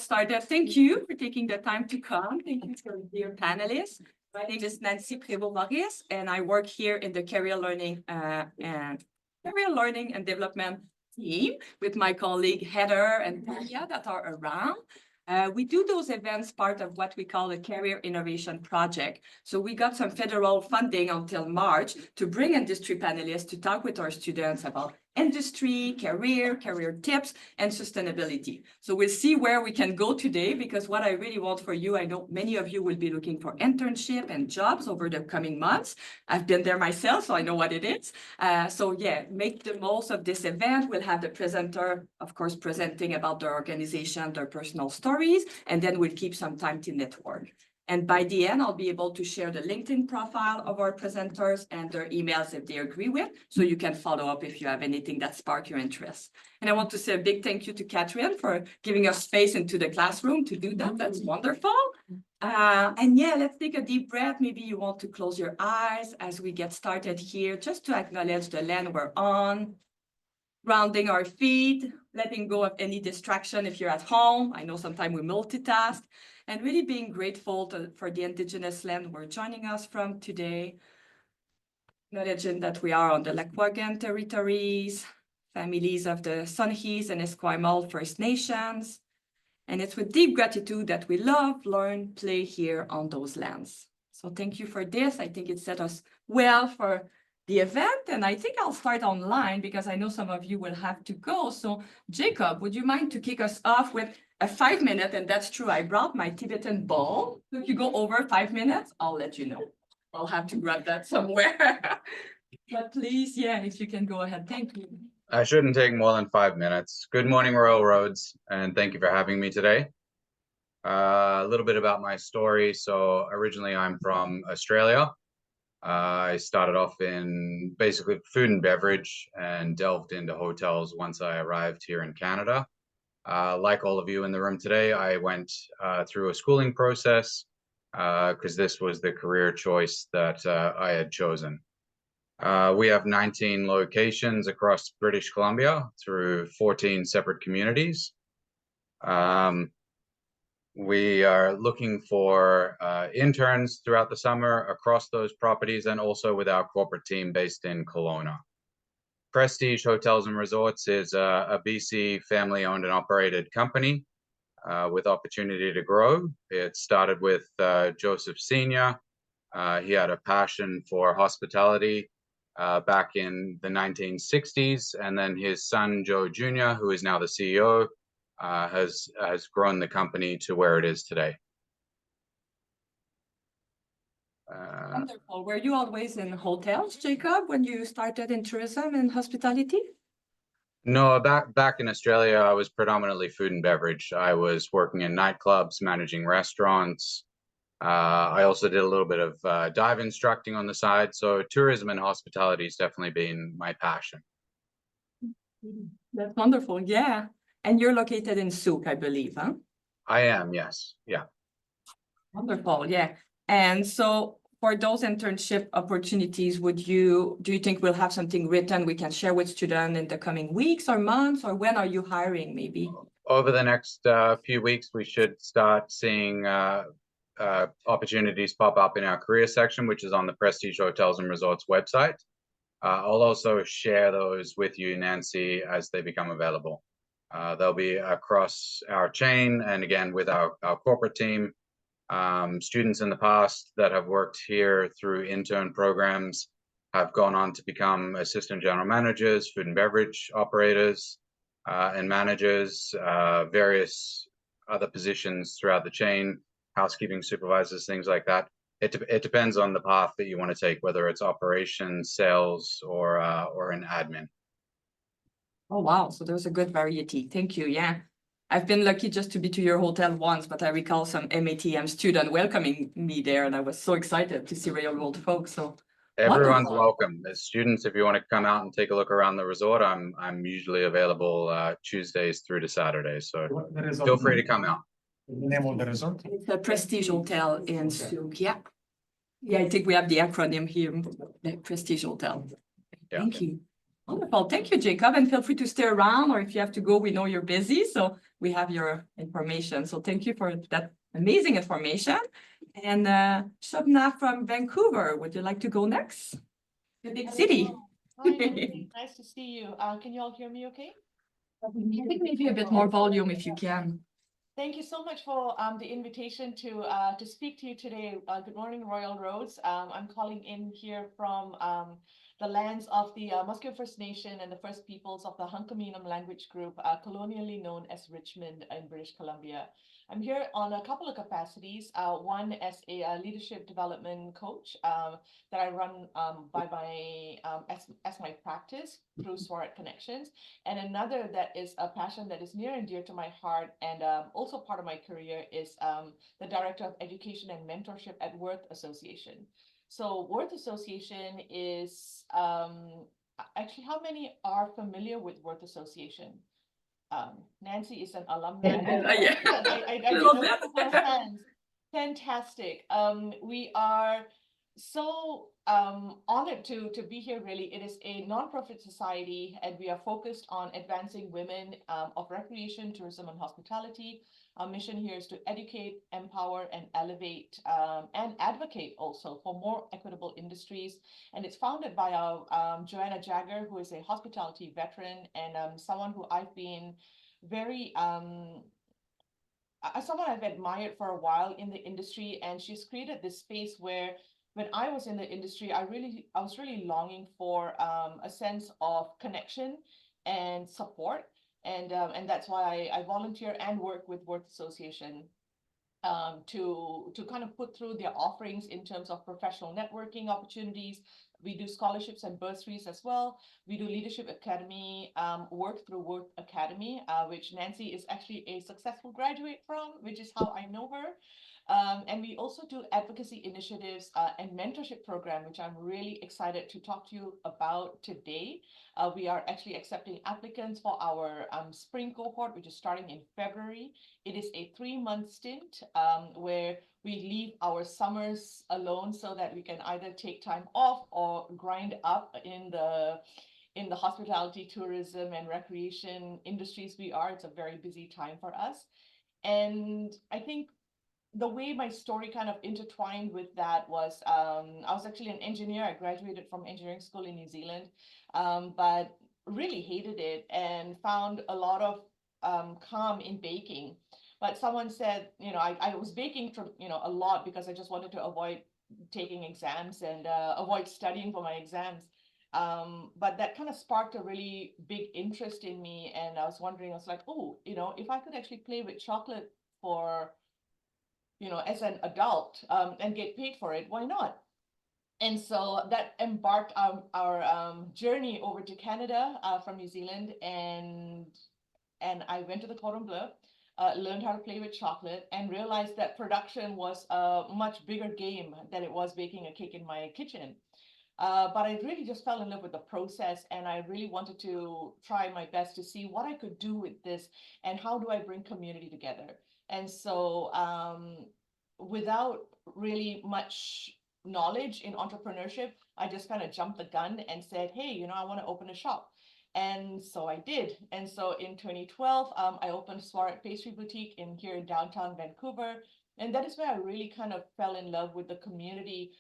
started. Thank you for taking the time to come. Thank you for dear panelists. My name is Nancy Prévost-Maurice, and I work here in the career learning and development team with my colleague Heather and Tanya that are around. We do those events part of what we call a career innovation project. So we got some federal funding until March to bring industry panelists to talk with our students about industry, career tips, and sustainability. So we'll see where we can go today, because what I really want for you, I know many of you will be looking for internship and jobs over the coming months. I've been there myself, so I know what it is. So yeah, make the most of this event. We'll have the presenter, of course, presenting about their organization, their personal stories, and then we'll keep some time to network. And by the end, I'll be able to share the LinkedIn profile of our presenters and their emails if they agree with, so you can follow up if you have anything that sparks your interest. And I want to say a big thank you to Catherine for giving us space into the classroom to do that. That's wonderful. And yeah, let's take a deep breath. Maybe you want to close your eyes as we get started here, just to acknowledge the land we're on, grounding our feet, letting go of any distraction if you're at home. I know sometimes we multitask. And really being grateful for the Indigenous land we're joining us from today. Acknowledging that we are on the Lekwungen territories, families of the Songhees and Esquimalt First Nations. And it's with deep gratitude that we love, learn, play here on those lands. So thank you for this. I think it set us well for the event. And I think I'll start online because I know some of you will have to go. So Jacob, would you mind to kick us off with a 5 minute? And that's true, I brought my Tibetan bowl. So if you go over 5 minutes, I'll let you know. I'll have to grab that somewhere. But please, yeah, if you can go ahead. Thank you. I shouldn't take more than 5 minutes. Good morning, Royal Roads, and thank you for having me today. A little bit about my story. So originally I'm from Australia. I started off in basically food and beverage and delved into hotels once I arrived here in Canada. Like all of you in the room today, I went through a schooling process because this was the career choice that I had chosen. We have 19 locations across British Columbia through 14 separate communities. We are looking for interns throughout the summer across those properties and also with our corporate team based in Kelowna. Prestige Hotels and Resorts is a BC family-owned and operated company with opportunity to grow. It started with Joseph Sr. He had a passion for hospitality back in the 1960s, and then his son, Joe Jr., who is now the CEO, has grown the company to where it is today. Wonderful. Were you always in hotels, Jacob, when you started in tourism and hospitality? No, back in Australia, I was predominantly food and beverage. I was working in nightclubs, managing restaurants. I also did a little bit of dive instructing on the side. So tourism and hospitality has definitely been my passion. That's wonderful. Yeah. And you're located in Souk, I believe, huh? I am, yes. Yeah. Wonderful. Yeah. And so for those internship opportunities, do you think we'll have something written we can share with students in the coming weeks or months, or when are you hiring maybe? Over the next few weeks, we should start seeing opportunities pop up in our career section, which is on the Prestige Hotels and Resorts website. I'll also share those with you, Nancy, as they become available. They'll be across our chain and again with our corporate team. Students in the past that have worked here through intern programs have gone on to become assistant general managers, food and beverage operators, and managers, various other positions throughout the chain, housekeeping supervisors, things like that. It depends on the path that you want to take, whether it's operations, sales, or an admin. Oh, wow. So there's a good variety. Thank you. Yeah. I've been lucky just to be to your hotel once, but I recall some MATM student welcoming me there, and I was so excited to see real world folks. So everyone's welcome. As students, if you want to come out and take a look around the resort, I'm usually available Tuesdays through to Saturdays. So feel free to come out. The name of the resort? It's a Prestige Hotel in Souk. Yeah. Yeah, I think we have the acronym here, the Prestige Hotel. Yeah. Thank you. Wonderful. Thank you, Jacob. And feel free to stay around, or if you have to go, we know you're busy, so we have your information. So thank you for that amazing information. And Shobna from Vancouver, would you like to go next? The big city. Hi, Nancy. Nice to see you. Can you all hear me okay? I think maybe a bit more volume if you can. Thank you so much for the invitation to speak to you today. Good morning, Royal Roads. I'm calling in here from the lands of the Musqueam First Nation and the First Peoples of the Hunkaminam language group, colonially known as Richmond in British Columbia. I'm here on a couple of capacities. One as a leadership development coach that I run by my as my practice through Soirette Connections, and another that is a passion that is near and dear to my heart, and also part of my career is the Director of Education and Mentorship at Worth Association. So Worth Association is actually, how many are familiar with Worth Association? Nancy is an alumni. Yeah. I know a couple of hands. Fantastic. We are so honored to be here, really. It is a nonprofit society, and we are focused on advancing women of recreation, tourism, and hospitality. Our mission here is to educate, empower, and elevate, and advocate also for more equitable industries. And it's founded by our Joanna Jagger, who is a hospitality veteran and someone who I've been very someone I've admired for a while in the industry, and she's created this space where when I was in the industry, I was really longing for a sense of connection and support, and that's why I volunteer and work with Worth Association to kind of put through their offerings in terms of professional networking opportunities. We do scholarships and bursaries as well. We do leadership academy work through Worth Academy, which Nancy is actually a successful graduate from, which is how I know her. And we also do advocacy initiatives and mentorship program, which I'm really excited to talk to you about today. We are actually accepting applicants for our spring cohort, which is starting in February. It is a 3-month stint where we leave our summers alone so that we can either take time off or grind up in the hospitality, tourism, and recreation industries we are. It's a very busy time for us. And I think the way my story kind of intertwined with that was I was actually an engineer. I graduated from engineering school in New Zealand, but really hated it and found a lot of calm in baking. But someone said, I was baking from, a lot because I just wanted to avoid taking exams and avoid studying for my exams. But that kind of sparked a really big interest in me. And I was wondering, I was like, oh, if I could actually play with chocolate for as an adult and get paid for it, why not? And so that embarked our journey over to Canada from New Zealand, and I went to the Cordon Bleu, learned how to play with chocolate, and realized that production was a much bigger game than it was baking a cake in my kitchen. But I really just fell in love with the process, and I really wanted to try my best to see what I could do with this and how do I bring community together. And so without really much knowledge in entrepreneurship, I just kind of jumped the gun and said, hey, I want to open a shop. And so I did. And so in 2012, I opened Soirette Pastry Boutique here in downtown Vancouver. And that is where I really kind of fell in love with the community,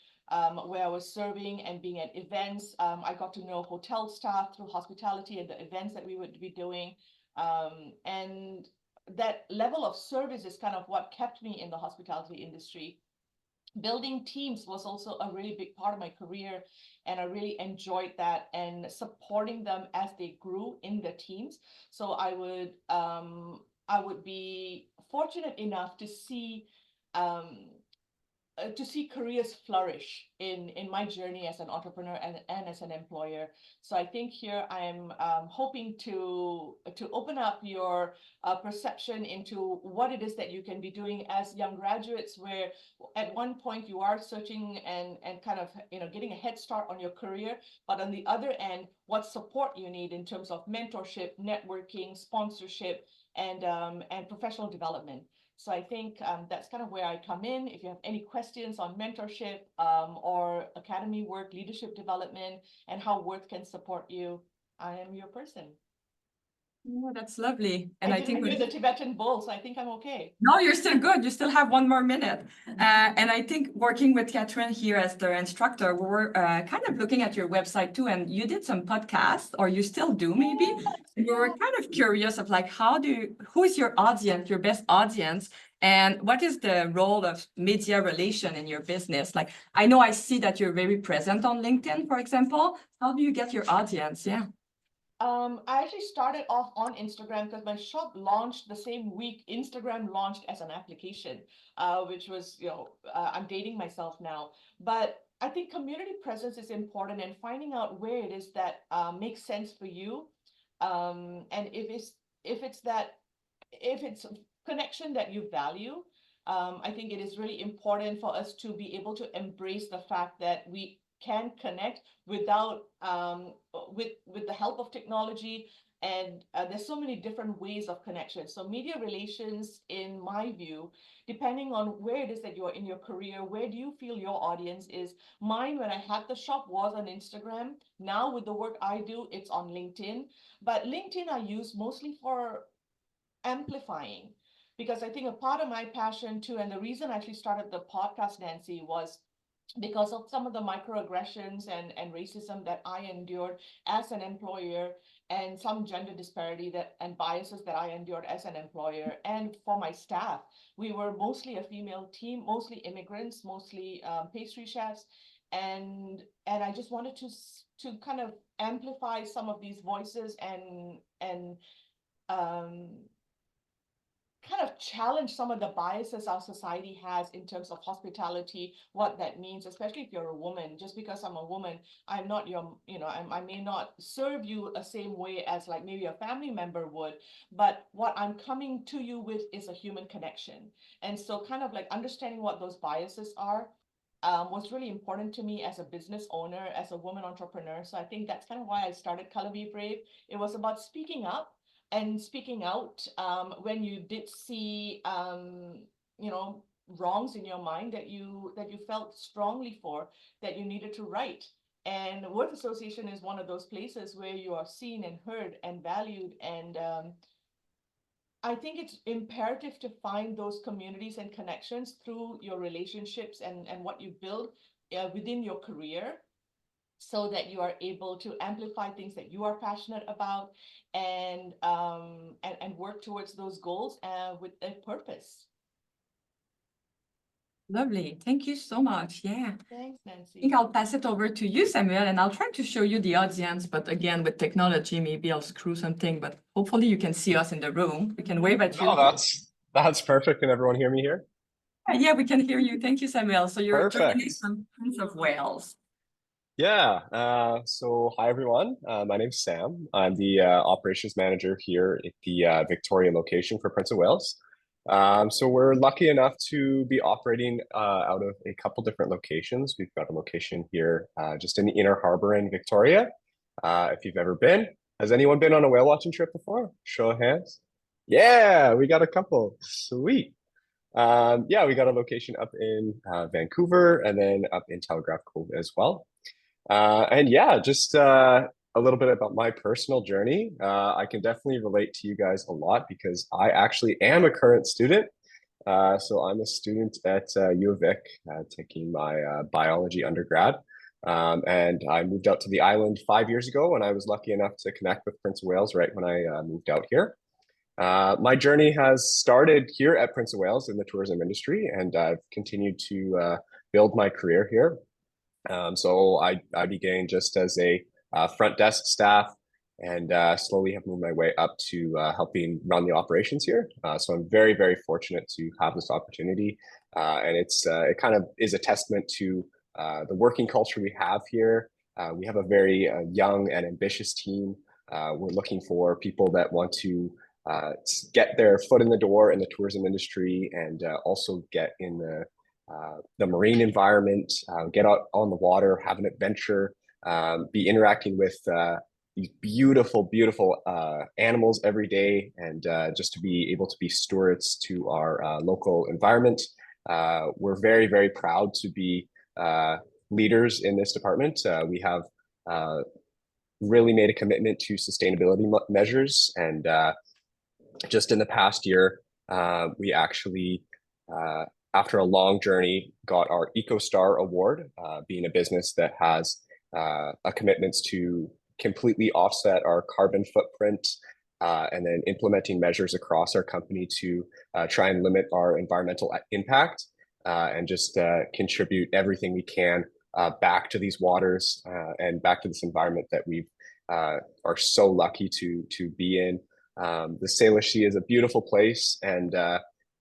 where I was serving and being at events. I got to know hotel staff through hospitality and the events that we would be doing. And that level of service is kind of what kept me in the hospitality industry. Building teams was also a really big part of my career, and I really enjoyed that, and supporting them as they grew in the teams. So I would be fortunate enough to see careers flourish in my journey as an entrepreneur and as an employer. So I think here I'm hoping to open up your perception into what it is that you can be doing as young graduates, where at one point you are searching and kind of getting a head start on your career, but on the other end, what support you need in terms of mentorship, networking, sponsorship, and professional development. So I think that's kind of where I come in. If you have any questions on mentorship or academy work, leadership development, and how Worth can support you, I am your person. Oh, that's lovely. And I I think didn't do the Tibetan bowl, so I think I'm okay. no, you're still good. You still have one more minute. And I think working with Catherine here as the instructor, we were kind of looking at your website too, and you did some podcasts, or you still do maybe. We were kind of curious of like, who is your audience, your best audience, and what is the role of media relation in your business? Like, I know I see that you're very present on LinkedIn, for example. How do you get your audience? Yeah. I actually started off on Instagram because my shop launched the same week Instagram launched as an application, which was, I'm dating myself now. But I think community presence is important and finding out where it is that makes sense for you. And if it's a connection that you value, I think it is really important for us to be able to embrace the fact that we can connect without with the help of technology, and there's so many different ways of connection. So media relations, in my view, depending on where it is that you're in your career, where do you feel your audience is? Mine, when I had the shop, was on Instagram. Now with the work I do, it's on LinkedIn. But LinkedIn I use mostly for amplifying, because I think a part of my passion too, and the reason I actually started the podcast, Nancy, was because of some of the microaggressions and racism that I endured as an employer, and some gender disparity that and biases that I endured as an employer. And for my staff, we were mostly a female team, mostly immigrants, mostly pastry chefs, and I just wanted to kind of amplify some of these voices and um, kind of challenge some of the biases our society has in terms of hospitality, what that means, especially if you're a woman. Just because I'm a woman, I'm not your, I may not serve you the same way as like maybe a family member would, but what I'm coming to you with is a human connection. And so kind of like understanding what those biases are was really important to me as a business owner, as a woman entrepreneur. So I think that's kind of why I started Color Be Brave. It was about speaking up and speaking out when you did see wrongs in your mind that you felt strongly for, that you needed to right. And work association is one of those places where you are seen and heard and valued. And I think it's imperative to find those communities and connections through your relationships and what you build within your career, so that you are able to amplify things that you are passionate about, and work towards those goals with a purpose. Lovely. Thank you so much. Yeah. Thanks, I Nancy. think I'll pass it over to you, Samuel, and I'll try to show you the audience. But again, with technology, maybe I'll screw something, but hopefully you can see us in the room. We can wave at you. No, that's perfect. Can everyone hear me here? Yeah, we can hear you. Thank you, Samuel. So you're joining Perfect. us from Prince of Wales. Yeah. So hi everyone. My name's Sam. I'm the operations manager here at the Victoria location for Prince of Wales. So we're lucky enough to be operating out of a couple different locations. We've got a location here just in the Inner Harbor in Victoria. If you've ever been, has anyone been on a whale watching trip before? Show of hands. Yeah, we got a couple. Sweet. Yeah, we got a location up in Vancouver and then up in Telegraph Cove as well. And yeah, just a little bit about my personal journey. I can definitely relate to you guys a lot because I actually am a current student. So I'm a student at U of Vic, taking my biology undergrad. And I moved out to the island 5 years ago, and I was lucky enough to connect with Prince of Wales right when I moved out here. My journey has started here at Prince of Wales in the tourism industry, and I've continued to build my career here. So I began just as a front desk staff, and slowly have moved my way up to helping run the operations here. So I'm very, very fortunate to have this opportunity, and it kind of is a testament to the working culture we have here. We have a very young and ambitious team. We're looking for people that want to get their foot in the door in the tourism industry, and also get in the marine environment, get out on the water, have an adventure, be interacting with these beautiful, beautiful animals every day, and just to be able to be stewards to our local environment. We're very, very proud to be leaders in this department. We have really made a commitment to sustainability measures. And just in the past year, we actually, after a long journey, got our EcoStar Award, being a business that has a commitment to completely offset our carbon footprint, and then implementing measures across our company to try and limit our environmental impact, and just contribute everything we can back to these waters, and back to this environment that we are so lucky to be in. The Salish Sea is a beautiful place, and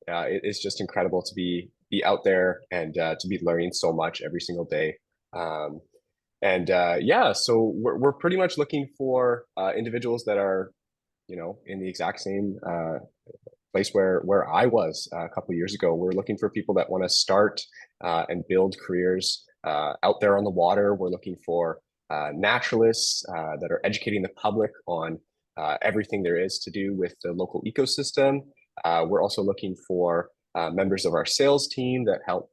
it is just incredible to be out there and to be learning so much every single day. Yeah, so we're pretty much looking for individuals that are, in the exact same place where I was a couple of years ago. We're looking for people that want to start and build careers out there on the water. We're looking for naturalists that are educating the public on everything there is to do with the local ecosystem. We're also looking for members of our sales team that help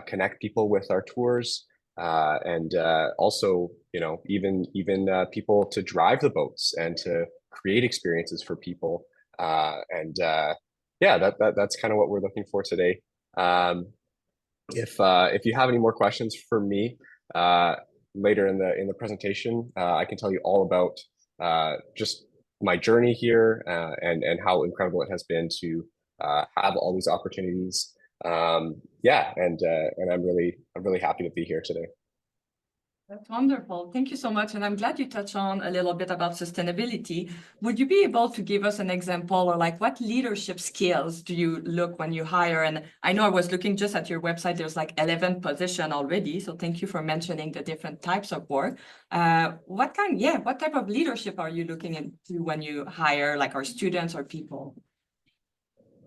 connect people with our tours, and also, even people to drive the boats and to create experiences for people. Yeah, that's kind of what we're looking for today. If you have any more questions for me later in the presentation, I can tell you all about just my journey here, and how incredible it has been to have all these opportunities. Yeah, and I'm really happy to be here today. That's wonderful. Thank you so much. And I'm glad you touched on a little bit about sustainability. Would you be able to give us an example, or like what leadership skills do you look when you hire? And I know I was looking just at your website, there's like 11 positions already. So thank you for mentioning the different types of work. What type of leadership are you looking into when you hire like our students or people?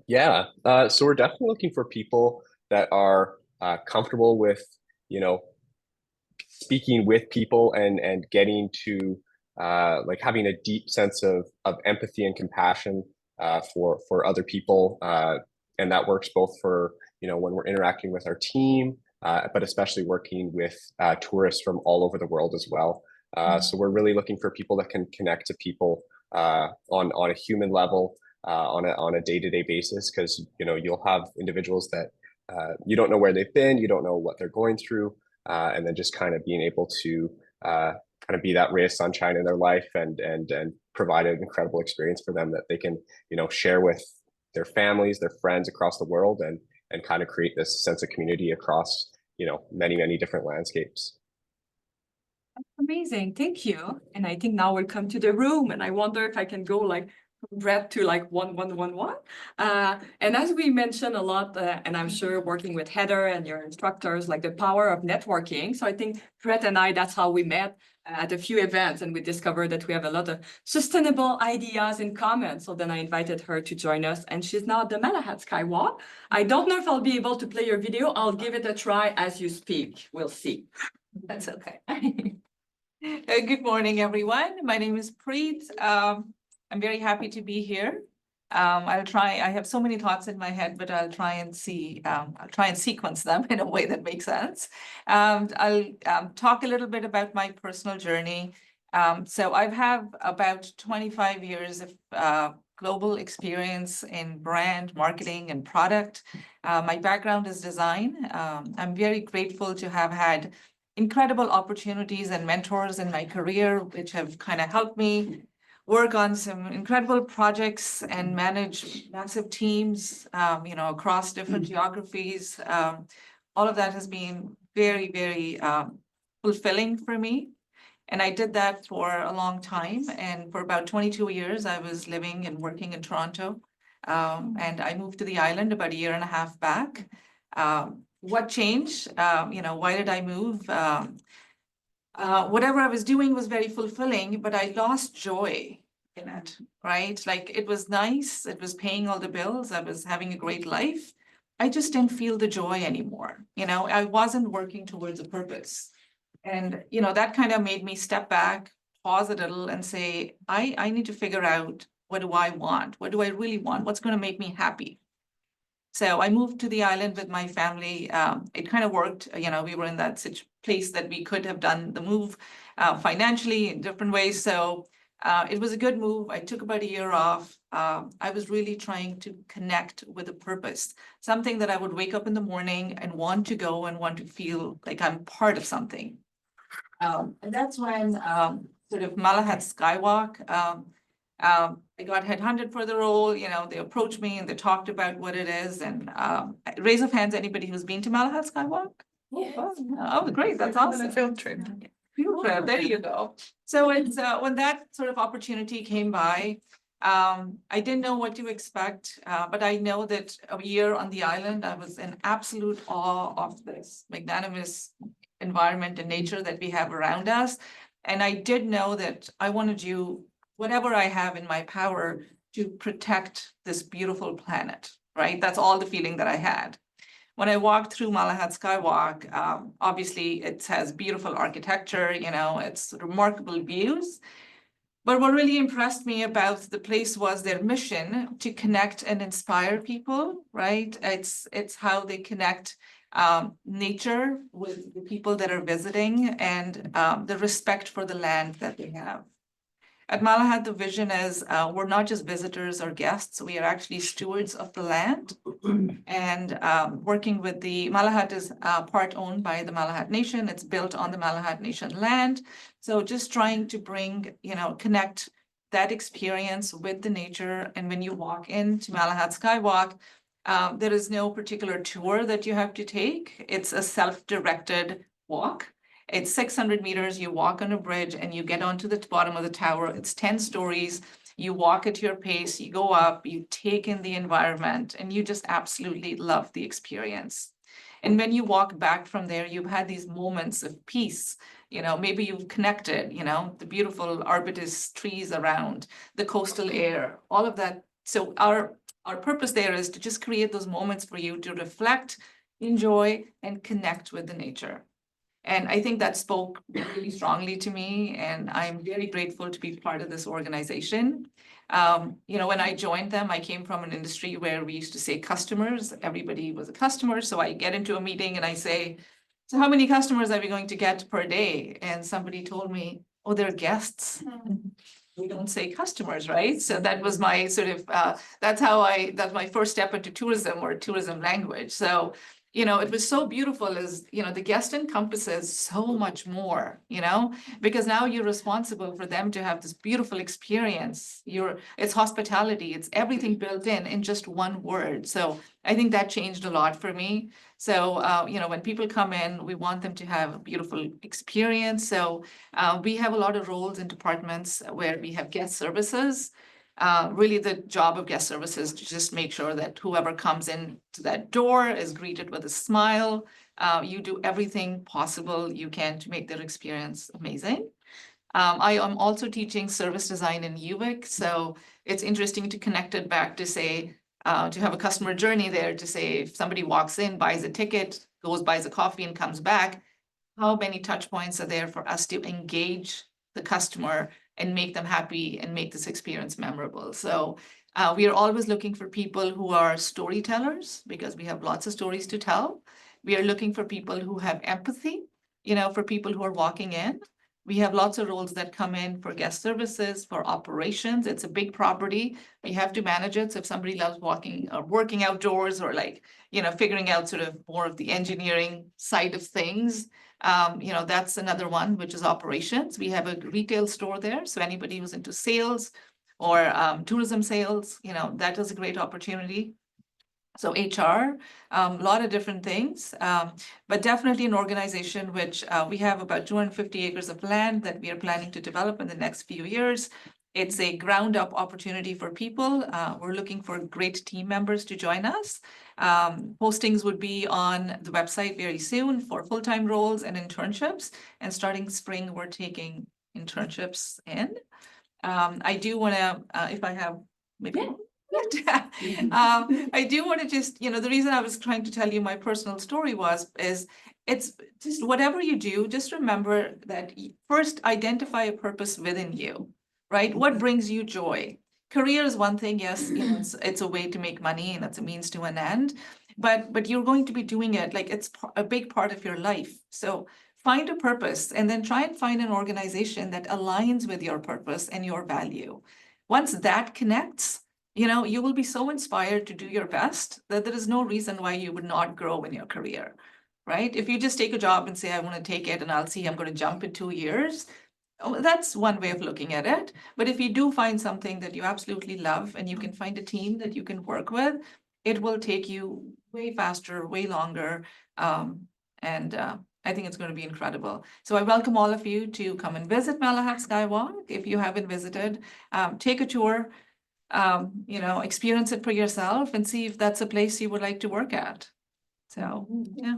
Yeah, so we're definitely looking for people that are comfortable with, speaking with people and getting to like having a deep sense of empathy and compassion for other people, and that works both for when we're interacting with our team, but especially working with tourists from all over the world as well. So we're really looking for people that can connect to people on a human level, on a day-to-day basis, because you'll have individuals that you don't know where they've been, you don't know what they're going through, and then just kind of being able to kind of be that ray of sunshine in their life and provide an incredible experience for them that they can share with their families, their friends across the world, and kind of create this sense of community across many different landscapes. Amazing, thank you. And I think now we'll come to the room, and I wonder if I can go like Brett to like 1-1-1-1. And as we mentioned a lot, and I'm sure working with Heather and your instructors, like the power of networking. So I think Brett and I, that's how we met at a few events, and we discovered that we have a lot of sustainable ideas in common. So then I invited her to join us, and she's now at the Malahat Skywalk. I don't know if I'll be able to play your video. I'll give it a try as you speak. We'll see. That's okay. Good morning, everyone. My name is Preet. I'm very happy to be here. I have so many thoughts in my head, but I'll try and sequence them in a way that makes sense. I'll talk a little bit about my personal journey. So I've had about 25 years of global experience in brand, marketing, and product. My background is design. I'm very grateful to have had incredible opportunities and mentors in my career, which have kind of helped me work on some incredible projects and manage massive teams, across different geographies. All of that has been very, very fulfilling for me. And I did that for a long time. And for about 22 years, I was living and working in Toronto. And I moved to the island about a year and a half back. What changed? Why did I move? Whatever I was doing was very fulfilling, but I lost joy in it, right? Like it was nice, it was paying all the bills, I was having a great life. I just didn't feel the joy anymore. I wasn't working towards a purpose. And, that kind of made me step back, pause a little and say, I need to figure out, what do I want? What do I really want? What's going to make me happy? So I moved to the island with my family. It kind of worked, we were in that place that we could have done the move financially in different ways. So it was a good move. I took about a year off. I was really trying to connect with a purpose, something that I would wake up in the morning and want to go and want to feel like I'm part of something. And that's when sort of Malahat Skywalk, I got headhunted for the role, they approached me and they talked about what it is. And raise of hands, anybody who's been to Malahat Skywalk? Oh, great, that's awesome. Field trip. Field trip, there you go. So it's when that sort of opportunity came by, I didn't know what to expect, but I know that a year on the island, I was in absolute awe of this magnanimous environment and nature that we have around us. And I did know that I want to do whatever I have in my power to protect this beautiful planet, right? That's all the feeling that I had. When I walked through Malahat Skywalk, obviously it has beautiful architecture, it's remarkable views. But what really impressed me about the place was their mission to connect and inspire people, right? It's how they connect nature with the people that are visiting and the respect for the land that they have. At Malahat, the vision is we're not just visitors or guests, we are actually stewards of the land. And working with the Malahat is part owned by the Malahat Nation. It's built on the Malahat Nation land. So just trying to bring, connect that experience with the nature. And when you walk into Malahat Skywalk, there is no particular tour that you have to take. It's a self-directed walk. It's 600 meters, you walk on a bridge and you get onto the bottom of the tower. It's 10 stories. You walk at your pace, you go up, you take in the environment, and you just absolutely love the experience. And when you walk back from there, you've had these moments of peace. Maybe you've connected, the beautiful arbutus trees around, the coastal air, all of that. So our purpose there is to just create those moments for you to reflect, enjoy, and connect with the nature. And I think that spoke really strongly to me, and I'm very grateful to be part of this organization. When I joined them, I came from an industry where we used to say customers, everybody was a customer. So I get into a meeting and I say, so how many customers are we going to get per day? And somebody told me, oh, they're guests. We don't say customers, right? So that was my sort of, that's my first step into tourism or tourism language. So it was so beautiful the guest encompasses so much more, because now you're responsible for them to have this beautiful experience. It's hospitality, it's everything built in just one word. So I think that changed a lot for me. So, when people come in, we want them to have a beautiful experience. So we have a lot of roles and departments where we have guest services. Really the job of guest services to just make sure that whoever comes in to that door is greeted with a smile. You do everything possible you can to make their experience amazing. I am also teaching service design in UVic, so it's interesting to connect it back to say, to have a customer journey there to say, if somebody walks in, buys a ticket, goes, buys a coffee and comes back, how many touch points are there for us to engage the customer and make them happy and make this experience memorable. So we are always looking for people who are storytellers because we have lots of stories to tell. We are looking for people who have empathy, for people who are walking in. We have lots of roles that come in for guest services, for operations. It's a big property. We have to manage it. So if somebody loves walking or working outdoors or figuring out sort of more of the engineering side of things, that's another one, which is operations. We have a retail store there. So anybody who's into sales or tourism sales, that is a great opportunity. So HR, a lot of different things, but definitely an organization which we have about 250 acres of land that we are planning to develop in the next few years. It's a ground up opportunity for people. We're looking for great team members to join us. Postings would be on the website very soon for full-time roles and internships. And starting spring, we're taking internships in. I do want to, if I have maybe. I do want to just, the reason I was trying to tell you my personal story is it's just whatever you do, just remember that first identify a purpose within you, right? What brings you joy? career is one thing, yes, you know, it's a way to make money and it's a means to an end, but you're going to be doing it, like it's a big part of your life. So find a purpose and then try and find an organization that aligns with your purpose and your value. Once that connects, you know, you will be so inspired to do your best that there is no reason why you would not grow in your career, right? If you just take a job and say, I want to take it and I'll see, I'm going to jump in 2 years. Oh, that's one way of looking at it. But if you do find something that you absolutely love and you can find a team that you can work with, it will take you way faster, way longer. I think it's going to be incredible. So I welcome all of you to come and visit Malahat Skywalk. If you haven't visited, take a tour, you know, experience it for yourself and see if that's a place you would like to work at. So, yeah.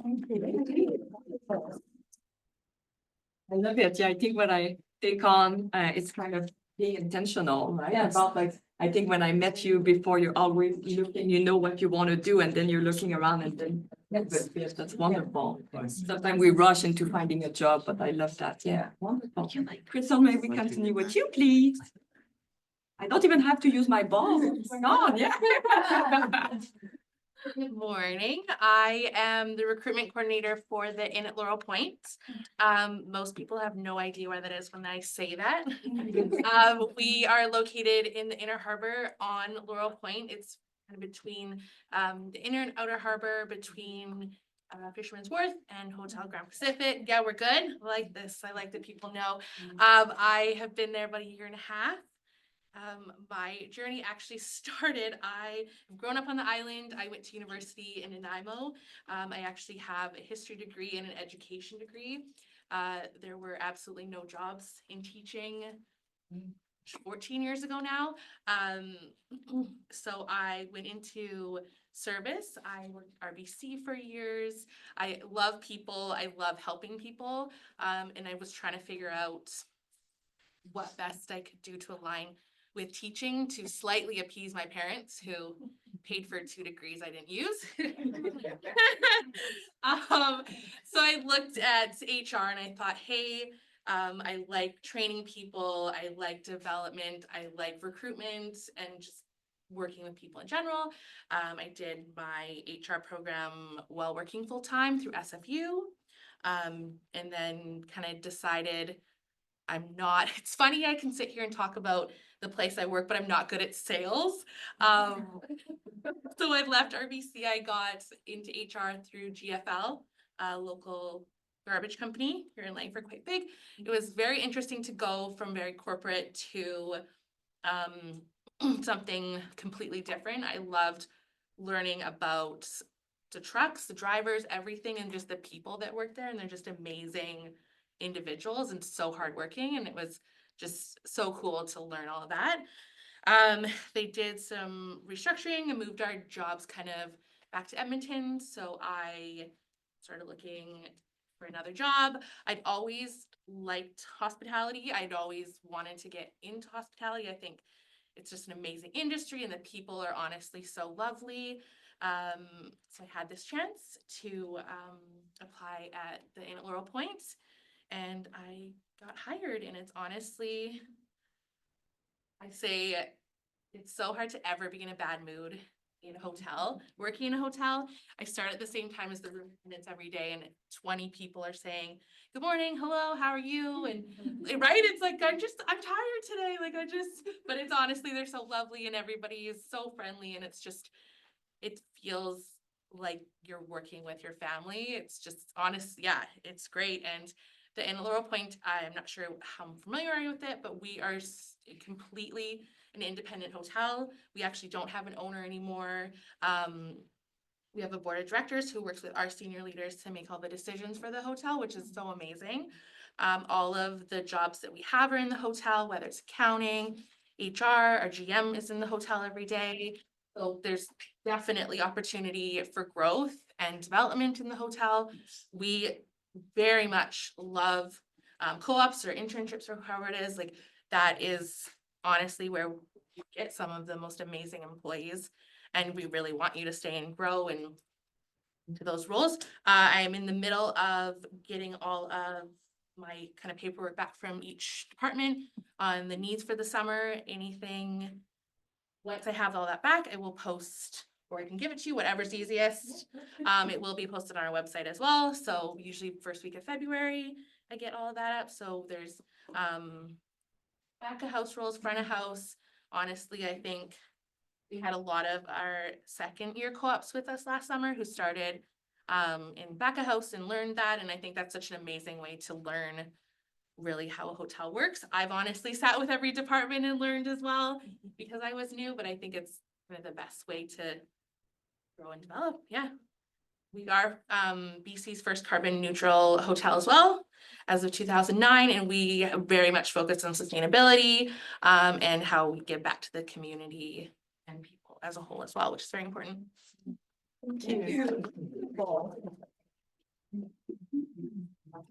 I love it. Yeah, I think when I take on, it's kind of being intentional, right? Yes. About like, I think when I met you before, you're always looking, you know what you want to do, and then you're looking around and then yes, that's wonderful. Sometimes we rush into finding a job, but I love that. Yeah, wonderful. Krystle, may we continue with you, please? I don't even have to use my balls. What's going on? Yeah. Good morning. I am the recruitment coordinator for the Inn at Laurel Point. Most people have no idea where that is when I say that. We are located in the Inner Harbor on Laurel Point. It's kind of between the Inner and Outer Harbor, between Fisherman's Wharf and Hotel Grand Pacific. Yeah, we're good. I like this. I like that people know. I have been there about 1.5 years. My journey actually started, I've grown up on the island. I went to university in Nanaimo. I actually have a history degree and an education degree. There were absolutely no jobs in teaching 14 years ago now. So I went into service. I worked RBC for years. I love people. I love helping people. And I was trying to figure out what best I could do to align with teaching to slightly appease my parents who paid for 2 degrees I didn't use. So I looked at HR and I thought, hey, I like training people, I like development, I like recruitment and just working with people in general. I did my HR program while working full-time through SFU, and then kind of decided it's funny, I can sit here and talk about the place I work, but I'm not good at sales. So I left RBC, I got into HR through GFL, a local garbage company here in Langford, quite big. It was very interesting to go from very corporate to something completely different. I loved learning about the trucks, the drivers, everything, and just the people that work there, and they're just amazing individuals and so hardworking, and it was just so cool to learn all of that. They did some restructuring and moved our jobs kind of back to Edmonton, so I started looking for another job. I'd always liked hospitality. I'd always wanted to get into hospitality. I think it's just an amazing industry and the people are honestly so lovely. So I had this chance to apply at the Inn at Laurel Point, and I got hired, and it's honestly, I say it's so hard to ever be in a bad mood in a hotel, working in a hotel. I start at the same time as the room attendants every day, and 20 people are saying, good morning, hello, how are you? And right, it's like, I'm tired today. Like but it's honestly, they're so lovely and everybody is so friendly, and it's just, it feels like you're working with your family. It's just honest. Yeah, it's great. And the Inn at Laurel Point, I'm not sure how familiar are you with it, but we are completely an independent hotel. We actually don't have an owner anymore. We have a board of directors who works with our senior leaders to make all the decisions for the hotel, which is so amazing. All of the jobs that we have are in the hotel, whether it's accounting, HR, our GM is in the hotel every day. So there's definitely opportunity for growth and development in the hotel. We very much love co-ops or internships or however it is. Like that is honestly where you get some of the most amazing employees, and we really want you to stay and grow and into those roles. I am in the middle of getting all of my kind of paperwork back from each department on the needs for the summer, anything once I have all that back, I will post, or I can give it to you, whatever's easiest. It will be posted on our website as well. So usually first week of February, I get all of that up. So there's back of house roles, front of house. Honestly, I think we had a lot of our second year co-ops with us last summer who started in back of house and learned that. And I think that's such an amazing way to learn really how a hotel works. I've honestly sat with every department and learned as well because I was new, but I think it's kind of the best way to grow and develop. Yeah. We are BC's first carbon neutral hotel as well as of 2009, and we very much focus on sustainability and how we give back to the community and people as a whole as well, which is very important. Thank you.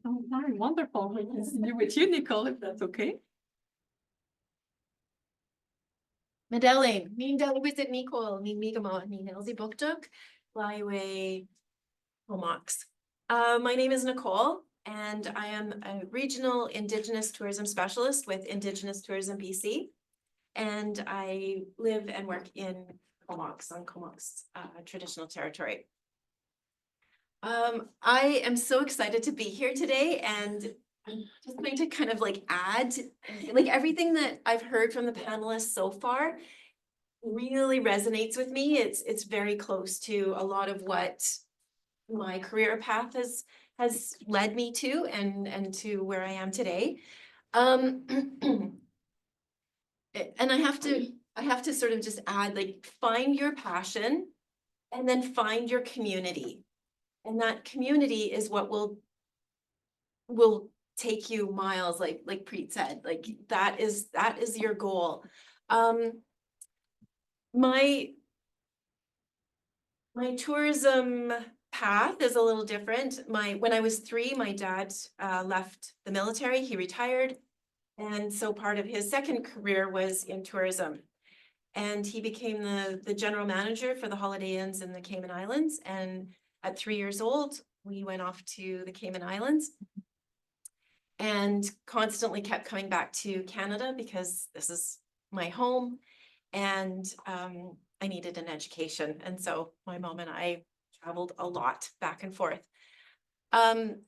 Oh, very wonderful. We can continue with you, Nicole, if that's okay. Medellin, min dalwizit Nicole, min migamo, min elzi buktuk, flyway Homox. My name is Nicole, and I am a regional Indigenous tourism specialist with Indigenous Tourism BC. And I live and work in Comox, on Comox traditional territory. I am so excited to be here today, and I'm just going to kind of like add, like everything that I've heard from the panelists so far really resonates with me. It's very close to a lot of what my career path has led me to and to where I am today. And I have to sort of just add, like, find your passion and then find your community. And that community is what will take you miles, like Preet said, like that is your goal. My tourism path is a little different. When I was 3, my dad left the military, he retired. And so part of his second career was in tourism. And he became the general manager for the Holiday Inns in the Cayman Islands. And at 3 years old, we went off to the Cayman Islands and constantly kept coming back to Canada because this is my home. And I needed an education. And so my mom and I traveled a lot back and forth. And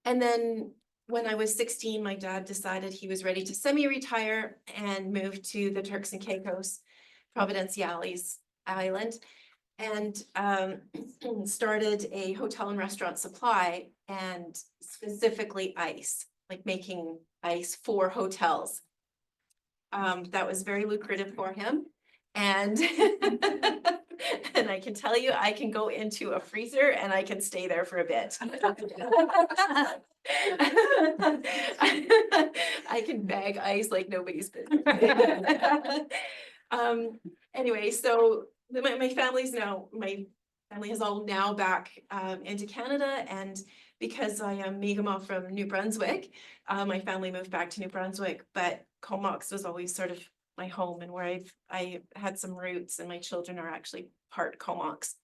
then when I was 16, my dad decided he was ready to semi-retire and move to the Turks and Caicos, Providenciales Island, and started a hotel and restaurant supply, and specifically ice, like making ice for hotels. That was very lucrative for him. And and I can tell you, I can go into a freezer and I can stay there for a bit. I can bag ice like nobody's business. Anyway, so my family is all now back into Canada, and because I am Mi'kmaq from New Brunswick, my family moved back to New Brunswick, but Comox was always sort of my home and where I had some roots, and my children are actually part Comox.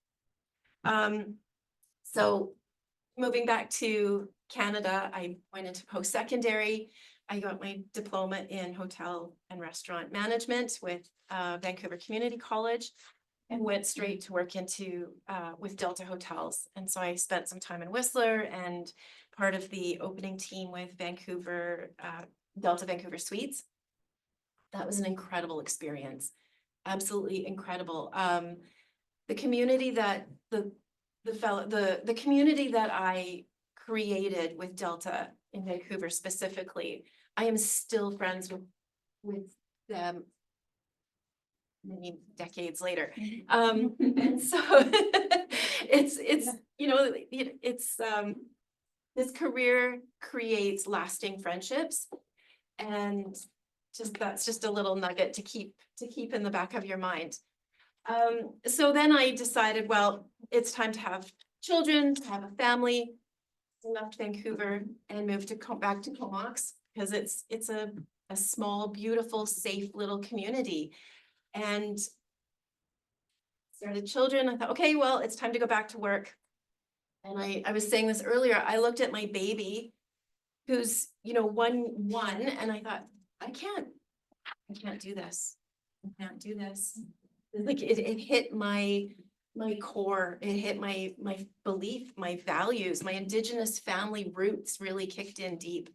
So moving back to Canada, I went into post-secondary. I got my diploma in hotel and restaurant management with Vancouver Community College, and went straight to work with Delta Hotels. And so I spent some time in Whistler and part of the opening team with Delta Vancouver Suites. That was an incredible experience, absolutely incredible. The community that the community that I created with Delta in Vancouver specifically, I am still friends with them many decades later. And so it's this career creates lasting friendships, and that's just a little nugget to keep in the back of your mind. So then I decided, well, it's time to have children, to have a family. I left Vancouver and moved back to Comox because it's a small, beautiful, safe little community. And started children. I thought, okay, well, it's time to go back to work. And I was saying this earlier, I looked at my baby who's, one, and I thought, I can't do this. I can't do this. Like it hit my core, it hit my belief, my values, my Indigenous family roots really kicked in deep.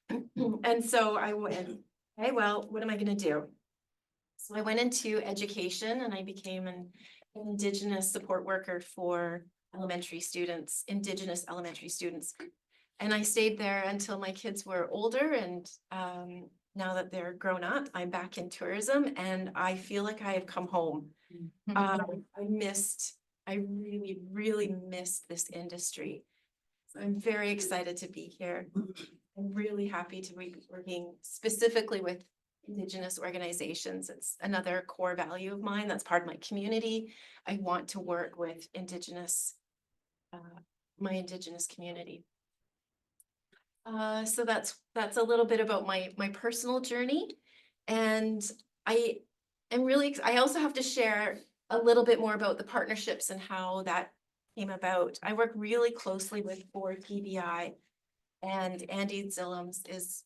And so I went, okay, well, what am I gonna do? So I went into education and I became an Indigenous support worker for elementary students, Indigenous elementary students. And I stayed there until my kids were older, and now that they're grown up, I'm back in tourism and I feel like I have come home. I really, really missed this industry. So I'm very excited to be here. I'm really happy to be working specifically with Indigenous organizations. It's another core value of mine. That's part of my community. I want to work with Indigenous, my Indigenous community. So that's a little bit about my personal journey. And I also have to share a little bit more about the partnerships and how that came about. I work really closely with 4TVI, and Andy Zillums is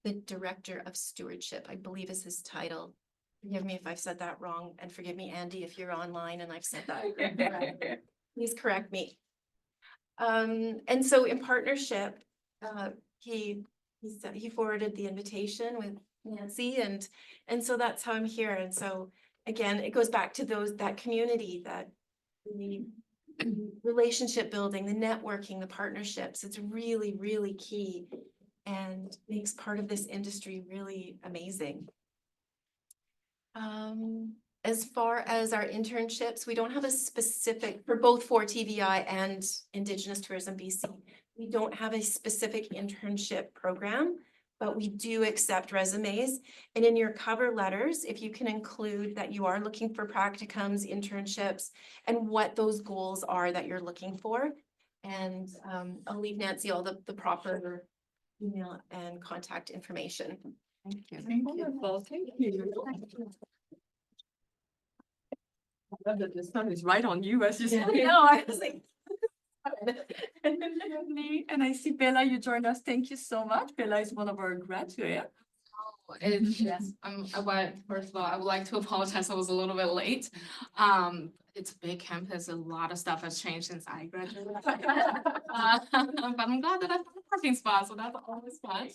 the Director of Stewardship, I believe is his title. Forgive me if I've said that wrong, and forgive me, Andy, if you're online and I've said that wrong. Please correct me. And so in partnership, he forwarded the invitation with Nancy, and so that's how I'm here. And so again, it goes back to that community, that the relationship building, the networking, the partnerships. It's really, really key and makes part of this industry really amazing. As far as our internships, we don't have a specific, for both 4TVI and Indigenous Tourism BC, we don't have a specific internship program, but we do accept resumes. And in your cover letters, if you can include that you are looking for practicums, internships, and what those goals are that you're looking for. And I'll leave Nancy all the proper email and contact information. Thank you. Wonderful, thank you. I love that the sun is right on you as you say. No, I was like, And I see Bella, you joined us. Thank you so much. Bella is one of our graduates. Yes, first of all, I would like to apologize, I was a little bit late. It's a big campus, a lot of stuff has changed since I graduated. But I'm glad that I found a parking spot, so that's always fun.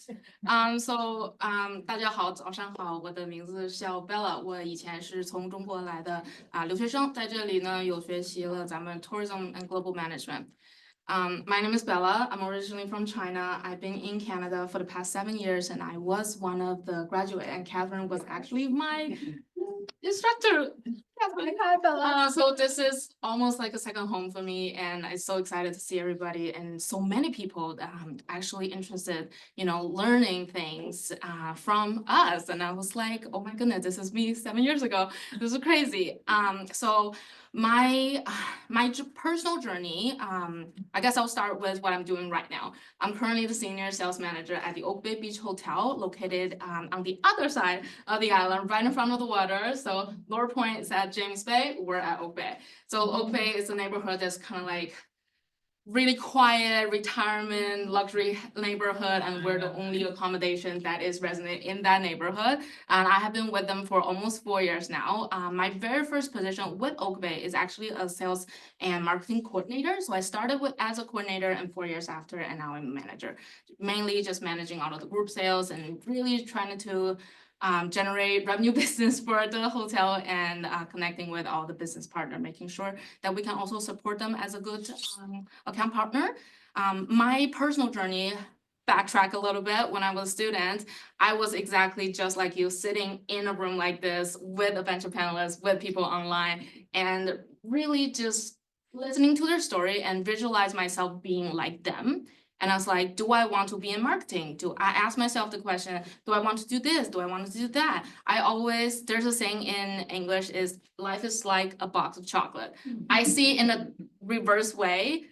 大家好，早上好，我的名字叫 Bella， 我以前是从中国来的留学生，在这里呢有学习了咱们 Tourism and Global Management。 My name is Bella. I'm originally from China. I've been in Canada for the past 7 years, and I was one of the graduates, and Catherine was actually my instructor. Hi, Bella. So this is almost like a second home for me, and I'm so excited to see everybody and so many people actually interested, learning things from us. And I was like, oh my goodness, this is me 7 years ago. This is crazy. So my personal journey, I guess I'll start with what I'm doing right now. I'm currently the senior sales manager at the Oak Bay Beach Hotel, located on the other side of the island, right in front of the water. So Laurel Point is at James Bay, we're at Oak Bay. So Oak Bay is a neighborhood that's kind of like really quiet, retirement, luxury neighborhood, and we're the only accommodation that is resident in that neighborhood. And I have been with them for almost 4 years now. My very first position with Oak Bay is actually a sales and marketing coordinator. So I started as a coordinator, and 4 years after, and now I'm a manager, mainly just managing all of the group sales and really trying to generate revenue business for the hotel, and connecting with all the business partner, making sure that we can also support them as a good account partner. My personal journey, backtrack a little bit, when I was a student, I was exactly just like you, sitting in a room like this with a bunch of panelists, with people online, and really just listening to their story and visualize myself being like them. And I was like, do I want to be in marketing? I ask myself the question, do I want to do this? Do I want to do that? There's a saying in English is, life is like a box of chocolate. I see in a reverse way,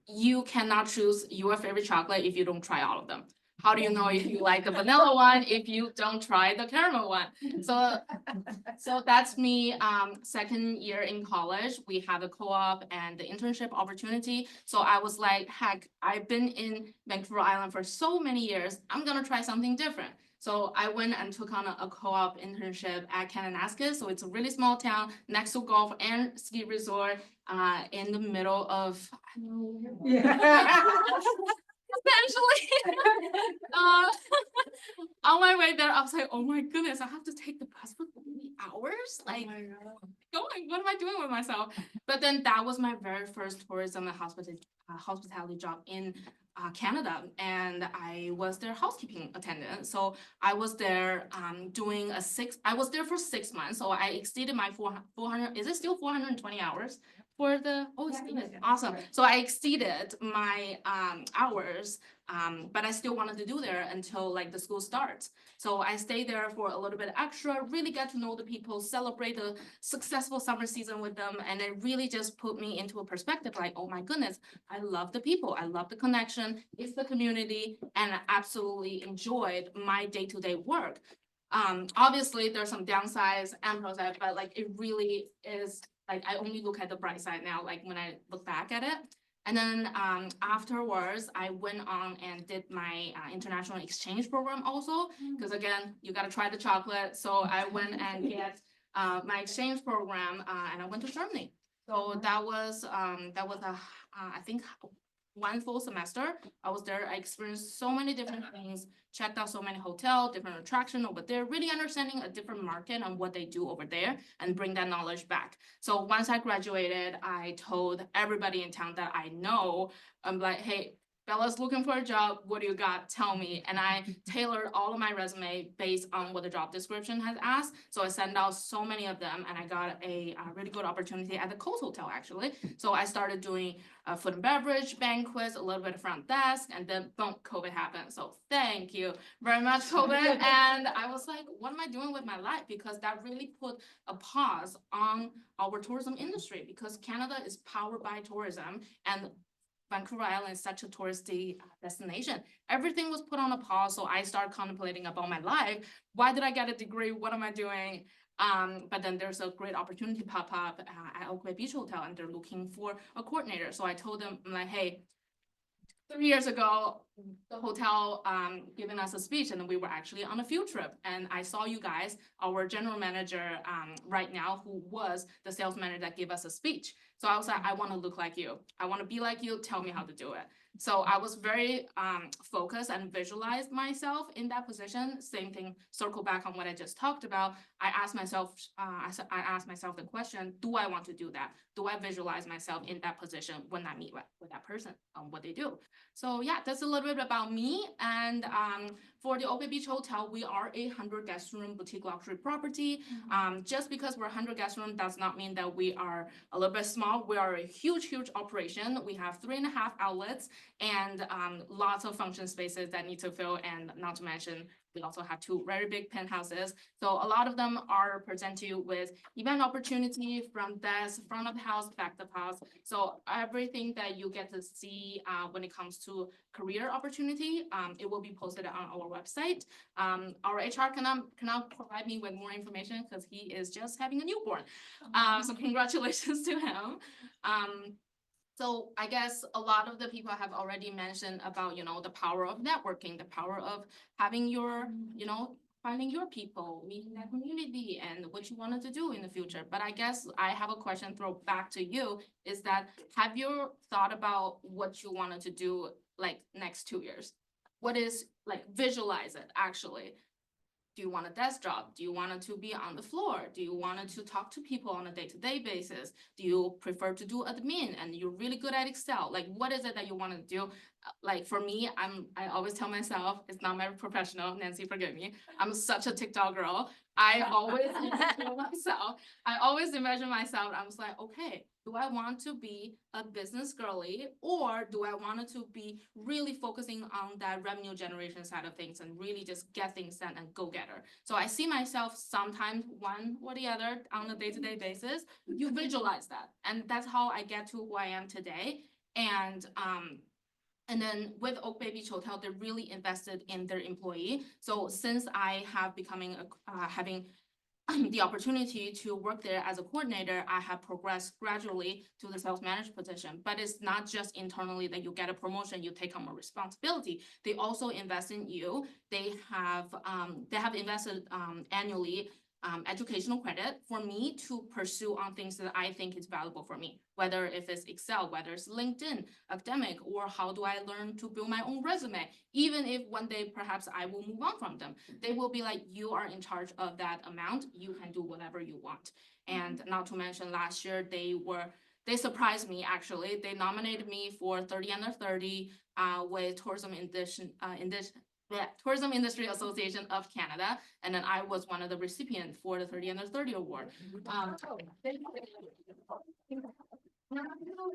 you cannot choose your favorite chocolate if you don't try all of them. How do you know if you like the vanilla one if you don't try the caramel one? So that's me. Second year in college, we had a co-op and the internship opportunity. So I was like, heck, I've been in Vancouver Island for so many years. I'm gonna try something different. So I went and took on a co-op internship at Kannusamy. So it's a really small town next to golf and ski resort, in the middle of, I don't know. Essentially, on my way there, I was like, oh my goodness, I have to take the bus for 3 hours. Like, going, what am I doing with myself? But then that was my very first tourism and hospitality job in Canada, and I was their housekeeping attendant. So I was there I was there for 6 months. So I exceeded my 400, is it still 420 hours? For the, oh, it's awesome. So I exceeded my hours, but I still wanted to do there until like the school starts. So I stayed there for a little bit extra, really get to know the people, celebrate the successful summer season with them, and it really just put me into a perspective like, oh my goodness, I love the people, I love the connection, it's the community, and I absolutely enjoyed my day-to-day work. Obviously there's some downsides and pros, but like it really is, like I only look at the bright side now, like when I look back at it. And then afterwards, I went on and did my international exchange program also, because again, you gotta try the chocolate. So I went and get my exchange program, and I went to Germany. So that was I think 1 full semester. I was there. I experienced so many different things, checked out so many hotels, different attractions over there, really understanding a different market and what they do over there and bring that knowledge back. So once I graduated, I told everybody in town that I know, I'm like, hey, Bella's looking for a job. What do you got? Tell me. And I tailored all of my resume based on what the job description has asked. So I sent out so many of them, and I got a really good opportunity at the Coast Hotel, actually. So I started doing food and beverage, banquets, a little bit of front desk, and then boom, COVID happened. So thank you very much, COVID. And I was like, what am I doing with my life? Because that really put a pause on our tourism industry, because Canada is powered by tourism, and Vancouver Island is such a touristy destination. Everything was put on a pause, so I started contemplating about my life. Why did I get a degree? What am I doing? But then there's a great opportunity pop up at Oak Bay Beach Hotel, and they're looking for a coordinator. So I told them, I'm like, hey, 3 years ago, the hotel giving us a speech, and then we were actually on a field trip. And I saw you guys, our general manager right now, who was the sales manager that gave us a speech. So I was like, I want to look like you. I want to be like you. Tell me how to do it. So I was very focused and visualized myself in that position. Same thing, circle back on what I just talked about. I asked myself the question, do I want to do that? Do I visualize myself in that position when I meet with that person on what they do? So yeah, that's a little bit about me. And for the Oak Bay Beach Hotel, we are a 100 guest room boutique luxury property. Just because we're 100 guest room does not mean that we are a little bit small. We are a huge, huge operation. We have 3.5 outlets and lots of function spaces that need to fill, and not to mention we also have 2 very big penthouses. So a lot of them are present you with event opportunity, front desk, front of the house, back of the house. So everything that you get to see when it comes to career opportunity, it will be posted on our website. Our HR cannot provide me with more information because he is just having a newborn. So congratulations to him. So I guess a lot of the people have already mentioned about, you know, the power of networking, the power of having your, you know, finding your people, meeting that community and what you wanted to do in the future. But I guess I have a question throw back to you, is that have you thought about what you wanted to do like next 2 years? What is, like, visualize it actually. Do you want a desk job? Do you want it to be on the floor? Do you want it to talk to people on a day-to-day basis? Do you prefer to do admin and you're really good at Excel? Like, what is it that you want to do? Like for me, I always tell myself, it's not my professional, Nancy, forgive me. I'm such a TikTok girl. I always imagine myself, I was like, okay, do I want to be a business girly, or do I want it to be really focusing on that revenue generation side of things and really just get things done and go getter? So I see myself sometimes one or the other on a day-to-day basis. You visualize that. And that's how I get to who I am today. And then with Oak Bay Beach Hotel, they're really invested in their employee. So since I have becoming having the opportunity to work there as a coordinator, I have progressed gradually to the sales manager position. But it's not just internally that you get a promotion, you take on more responsibility. They also invest in you. They have invested annually educational credit for me to pursue on things that I think is valuable for me, whether if it's Excel, whether it's LinkedIn, academic, or how do I learn to build my own resume. Even if one day perhaps I will move on from them, they will be like, you are in charge of that amount, you can do whatever you want. And not to mention last year, they surprised me actually. They nominated me for 30 under 30 with Tourism Industry Association of Canada, and then I was one of the recipients for the 30 under 30 award.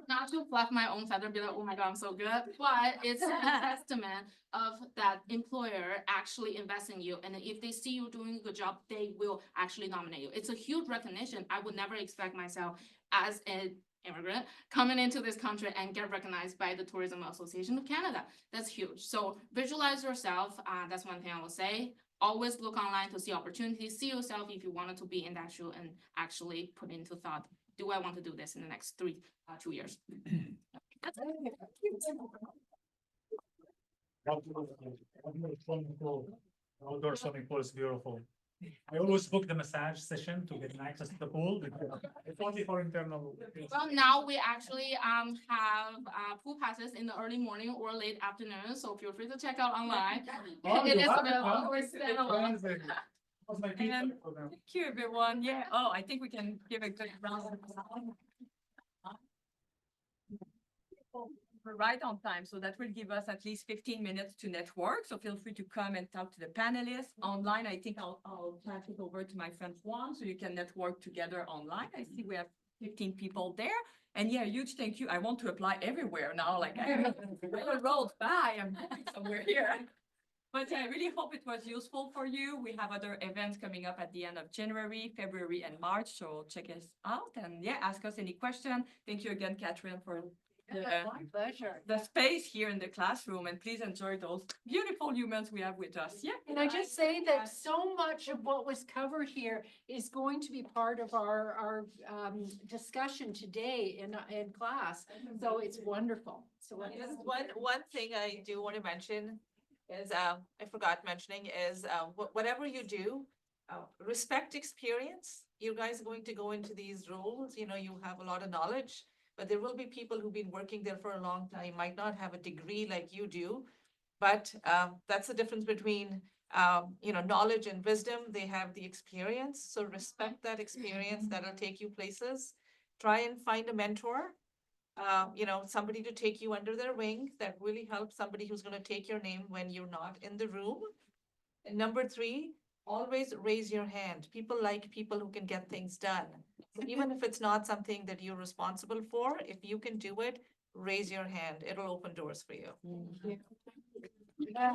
Not to fluff my own feather, be like, oh my God, I'm so good, but it's a testament of that employer actually invest in you. And if they see you doing a good job, they will actually nominate you. It's a huge recognition. I would never expect myself as an immigrant coming into this country and get recognized by the Tourism Association of Canada. That's huge. So visualize yourself. That's one thing I will say. Always look online to see opportunities. See yourself if you wanted to be in that shoe and actually put into thought, do I want to do this in the next 2 years? That's it. Outdoor swimming pool is beautiful. I always book the massage session to get access to the pool. It's only for internal. Well, now we actually have pool passes in the early morning or late afternoon, so feel free to check out online. Oh, It you is have it, available huh? or standalone. How's my feedback And for them? thank you, everyone. Yeah. Oh, I think we can give a good round of applause. We're right on time, so that will give us at least 15 minutes to network. So feel free to come and talk to the panelists online. I think I'll pass it over to my friend Juan, so you can network together online. I see we have 15 people there. And yeah, huge thank you. I want to apply everywhere now. Like I rolled by, I'm somewhere here. But I really hope it was useful for you. We have other events coming up at the end of January, February, and March. So check us out and yeah, ask us any question. Thank you again, Catherine, for My pleasure. the space here in the classroom, and please enjoy those beautiful humans we have with us. Yeah. Can I just say that so much of what was covered here is going to be part of our discussion today in class. So it's wonderful. So Just one thing I do want to mention is, I forgot mentioning is, whatever you do, respect experience. You guys are going to go into these roles, you know, you have a lot of knowledge, but there will be people who've been working there for a long time, might not have a degree like you do. But that's the difference between, you know, knowledge and wisdom. They have the experience, so respect that experience. That'll take you places. Try and find a mentor, you know, somebody to take you under their wing that really helps, somebody who's going to take your name when you're not in the room. And number 3, always raise your hand. People like people who can get things done. So even if it's not something that you're responsible for, if you can do it, raise your hand. It'll open doors for you. Yeah.